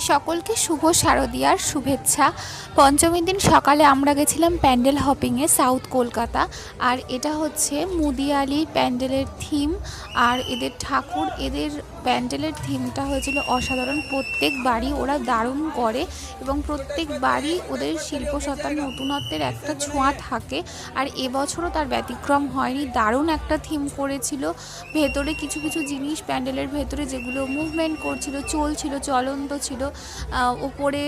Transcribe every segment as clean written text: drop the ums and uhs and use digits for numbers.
সকলকে শুভ শারদিয়ার শুভেচ্ছা। পঞ্চমীর দিন সকালে আমরা গেছিলাম প্যান্ডেল হপিংয়ে সাউথ কলকাতা। আর এটা হচ্ছে মুদিয়ালি প্যান্ডেলের থিম। আর এদের ঠাকুর, এদের প্যান্ডেলের থিমটা হয়েছিল অসাধারণ। প্রত্যেক বাড়ি ওরা দারুণ করে এবং প্রত্যেক বাড়ি ওদের শিল্পসত্তার নতুনত্বের একটা ছোঁয়া থাকে। আর এবছরও তার ব্যতিক্রম হয়নি। দারুণ একটা থিম করেছিল। ভেতরে কিছু কিছু জিনিস প্যান্ডেলের ভেতরে যেগুলো মুভমেন্ট করছিল, চলছিল, চলন্ত ছিল, ওপরে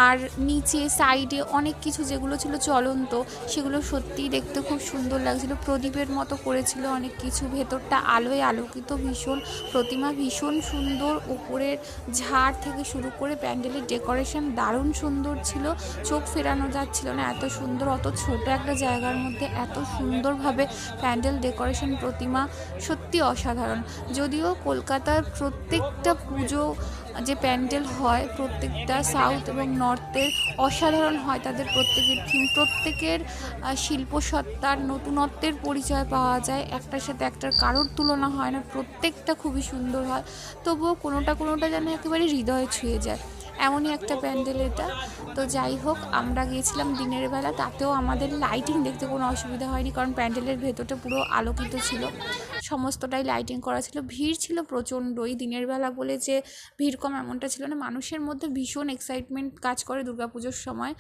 আর নিচে সাইডে অনেক কিছু যেগুলো ছিল চলন্ত, সেগুলো সত্যিই দেখতে খুব সুন্দর লাগছিল। প্রদীপের মতো করেছিল অনেক কিছু, ভেতরটা আলোয় আলোকিত, ভীষণ প্রতিমা ভীষণ সুন্দর। ওপরের ঝাড় থেকে শুরু করে প্যান্ডেলের ডেকোরেশন দারুণ সুন্দর ছিল। চোখ ফেরানো যাচ্ছিল না, এত সুন্দর। অত ছোট একটা জায়গার মধ্যে এত সুন্দরভাবে প্যান্ডেল ডেকোরেশন, প্রতিমা সত্যি অসাধারণ। যদিও কলকাতার প্রত্যেকটা পুজো যে প্যান্ডেল হয়, প্রত্যেকটা সাউথ এবং নর্থের অসাধারণ হয়। তাদের প্রত্যেকের থিম, প্রত্যেকের শিল্পসত্তার নতুনত্বের পরিচয় পাওয়া যায়। একটার সাথে একটার কারোর তুলনা হয় না, প্রত্যেকটা খুবই সুন্দর হয়। তবুও কোনোটা যেন একেবারে হৃদয়ে ছুঁয়ে যায়, এমনই একটা প্যান্ডেল এটা। তো যাই হোক, আমরা গিয়েছিলাম দিনের বেলা, তাতেও আমাদের লাইটিং দেখতে কোনো অসুবিধা হয়নি, কারণ প্যান্ডেলের ভেতরটা পুরো আলোকিত ছিল, সমস্তটাই লাইটিং করা ছিল। ভিড় ছিল প্রচণ্ডই, দিনের বেলা বলে যে ভিড় কম এমনটা ছিল না। মানুষের মধ্যে ভীষণ এক্সাইটমেন্ট কাজ করে দুর্গাপুজোর সময়।